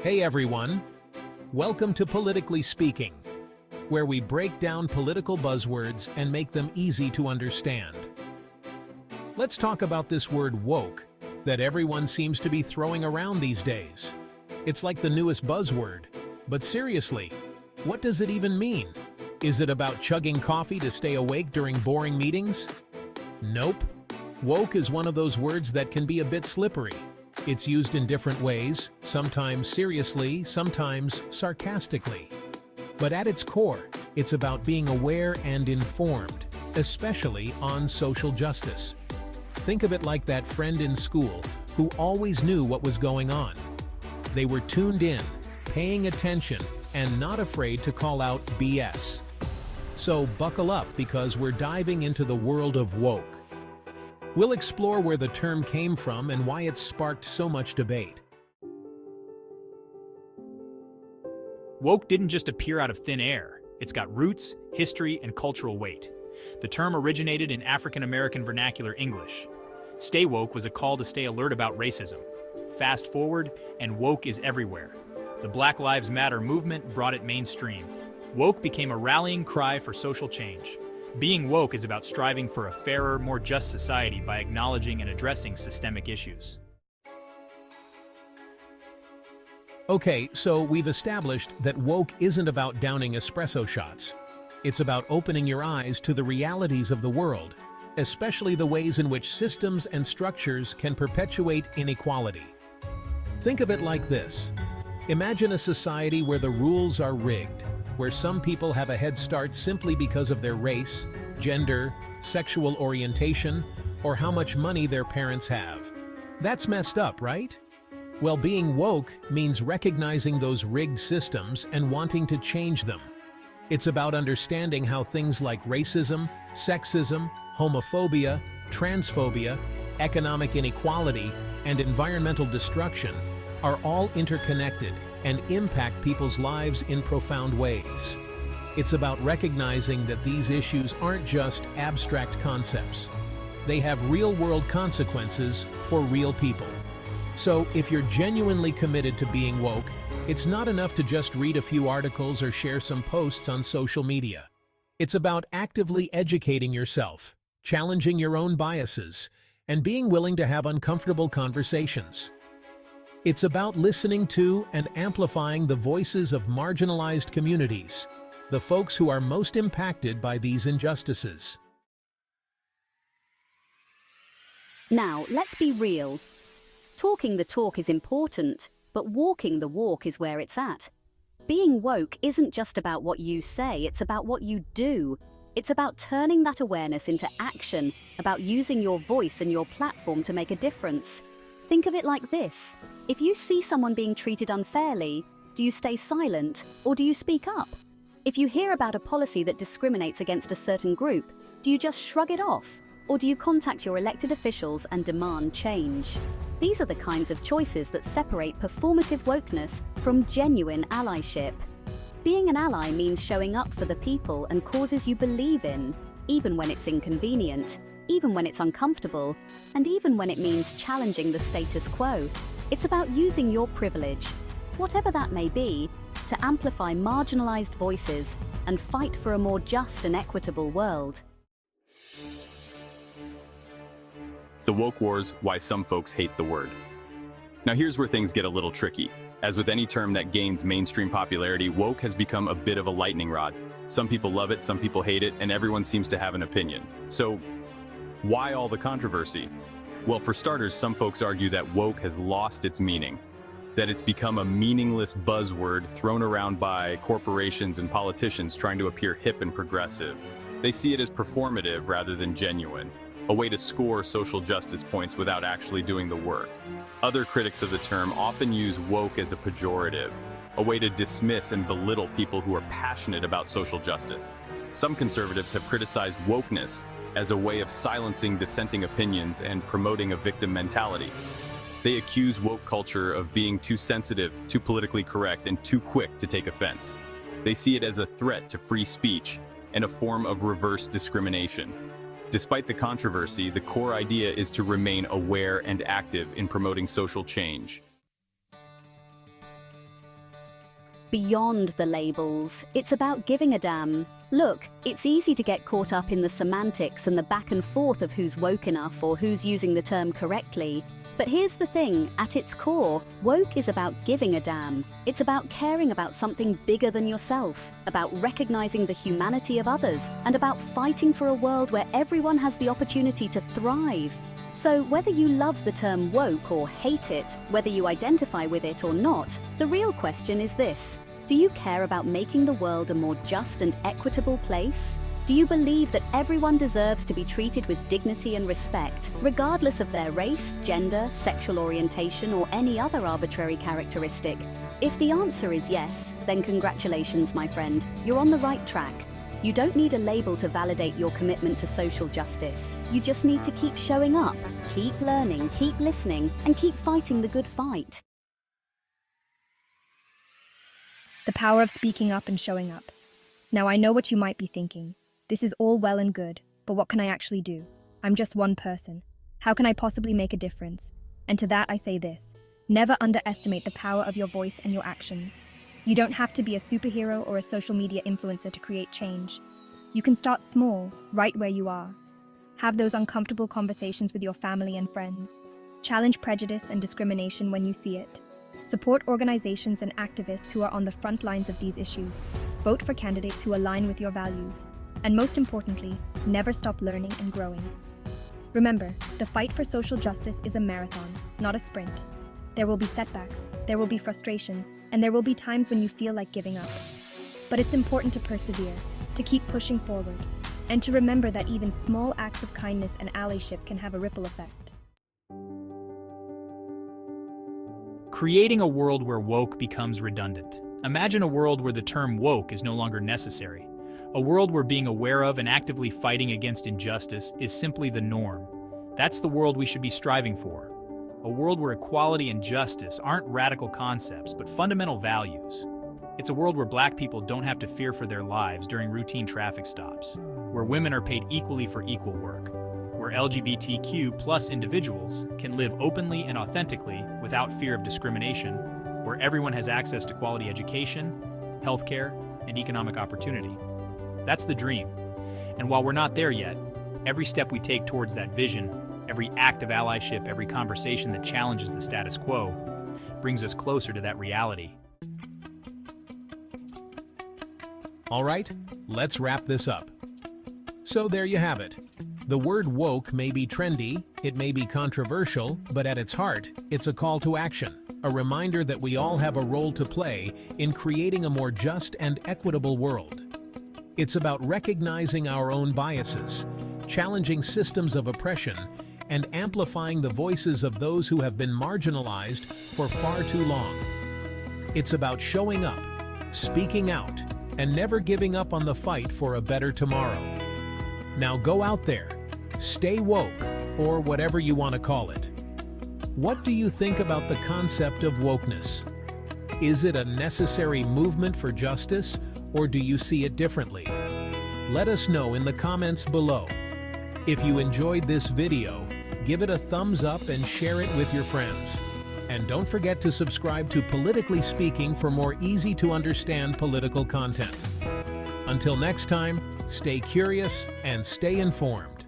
Hey everyone, welcome to Politically Speaking, where we break down political buzzwords and make them easy to understand. Let's talk about this word woke that everyone seems to be throwing around these days. It's like the newest buzzword, but seriously, what does it even mean? Is it about chugging coffee to stay awake during boring meetings? Nope. Woke is one of those words that can be a bit slippery. It's used in different ways, sometimes seriously, sometimes sarcastically. But at its core, it's about being aware and informed, especially on social justice. Think of it like that friend in school who always knew what was going on. They were tuned in, paying attention, and not afraid to call out BS. So buckle up because we're diving into the world of woke. We'll explore where the term came from and why it's sparked so much debate. Woke didn't just appear out of thin air. It's got roots, history, and cultural weight. The term originated in African American Vernacular English. Stay woke was a call to stay alert about racism. Fast forward, and woke is everywhere. The Black Lives Matter movement brought it mainstream. Woke became a rallying cry for social change. Being woke is about striving for a fairer, more just society by acknowledging and addressing systemic issues. Okay, so we've established that woke isn't about downing espresso shots. It's about opening your eyes to the realities of the world, especially the ways in which systems and structures can perpetuate inequality. Think of it like this. Imagine a society where the rules are rigged, where some people have a head start simply because of their race, gender, sexual orientation, or how much money their parents have. That's messed up, right? Well, being woke means recognizing those rigged systems and wanting to change them. It's about understanding how things like racism, sexism, homophobia, transphobia, economic inequality, and environmental destruction are all interconnected and impact people's lives in profound ways. It's about recognizing that these issues aren't just abstract concepts. They have real-world consequences for real people. So if you're genuinely committed to being woke, it's not enough to just read a few articles or share some posts on social media. It's about actively educating yourself, challenging your own biases, and being willing to have uncomfortable conversations. It's about listening to and amplifying the voices of marginalized communities, the folks who are most impacted by these injustices. Now, let's be real. Talking the talk is important, but walking the walk is where it's at. Being woke isn't just about what you say, it's about what you do. It's about turning that awareness into action, about using your voice and your platform to make a difference. Think of it like this. If you see someone being treated unfairly, do you stay silent or do you speak up? If you hear about a policy that discriminates against a certain group, do you just shrug it off or do you contact your elected officials and demand change? These are the kinds of choices that separate performative wokeness from genuine allyship. Being an ally means showing up for the people and causes you believe in, even when it's inconvenient, even when it's uncomfortable, and even when it means challenging the status quo. It's about using your privilege, whatever that may be, to amplify marginalized voices and fight for a more just and equitable world. The woke wars, why some folks hate the word. Now here's where things get a little tricky. As with any term that gains mainstream popularity, woke has become a bit of a lightning rod. Some people love it, some people hate it, and everyone seems to have an opinion. So why all the controversy? Well, for starters, some folks argue that woke has lost its meaning, that it's become a meaningless buzzword thrown around by corporations and politicians trying to appear hip and progressive. They see it as performative rather than genuine, a way to score social justice points without actually doing the work. Other critics of the term often use woke as a pejorative, a way to dismiss and belittle people who are passionate about social justice. Some conservatives have criticized wokeness as a way of silencing dissenting opinions and promoting a victim mentality. They accuse woke culture of being too sensitive, too politically correct, and too quick to take offense. They see it as a threat to free speech and a form of reverse discrimination. Despite the controversy, the core idea is to remain aware and active in promoting social change. beyond the labels. It's about giving a damn. Look, it's easy to get caught up in the semantics and the back and forth of who's woke enough or who's using the term correctly. But here's the thing, at its core, woke is about giving a damn. It's about caring about something bigger than yourself, about recognizing the humanity of others, and about fighting for a world where everyone has the opportunity to thrive. So whether you love the term woke or hate it, whether you identify with it or not, the real question is this: do you care about making the world a more just and equitable place? Do you believe that everyone deserves to be treated with dignity and respect, regardless of their race, gender, sexual orientation, or any other arbitrary characteristic? If the answer is yes, then congratulations, my friend. You're on the right track. You don't need a label to validate your commitment to social justice. You just need to keep showing up, keep learning, keep listening, and keep fighting the good fight. The power of speaking up and showing up. Now, I know what you might be thinking. This is all well and good, but what can I actually do? I'm just one person. How can I possibly make a difference? And to that I say this: never underestimate the power of your voice and your actions. You don't have to be a superhero or a social media influencer to create change. You can start small, right where you are. Have those uncomfortable conversations with your family and friends. Challenge prejudice and discrimination when you see it. Support organizations and activists who are on the front lines of these issues. Vote for candidates who align with your values. And most importantly, never stop learning and growing. Remember, the fight for social justice is a marathon, not a sprint. There will be setbacks, there will be frustrations, and there will be times when you feel like giving up. But it's important to persevere, to keep pushing forward, and to remember that even small acts of kindness and allyship can have a ripple effect. Creating a world where woke becomes redundant. Imagine a world where the term woke is no longer necessary. A world where being aware of and actively fighting against injustice is simply the norm. That's the world we should be striving for. A world where equality and justice aren't radical concepts, but fundamental values. It's a world where Black people don't have to fear for their lives during routine traffic stops, where women are paid equally for equal work, where LGBTQ+ individuals can live openly and authentically without fear of discrimination, where everyone has access to quality education, healthcare, and economic opportunity. That's the dream. And while we're not there yet, every step we take towards that vision, every act of allyship, every conversation that challenges the status quo, brings us closer to that reality. All right, let's wrap this up. So there you have it. The word woke may be trendy, it may be controversial, but at its heart, it's a call to action, a reminder that we all have a role to play in creating a more just and equitable world. It's about recognizing our own biases, challenging systems of oppression, and amplifying the voices of those who have been marginalized for far too long. It's about showing up, speaking out, and never giving up on the fight for a better tomorrow. Now go out there, stay woke, or whatever you want to call it. What do you think about the concept of wokeness? Is it a necessary movement for justice, or do you see it differently? Let us know in the comments below. If you enjoyed this video, give it a thumbs up and share it with your friends. And don't forget to subscribe to Politically Speaking for more easy-to-understand political content. Until next time, stay curious and stay informed.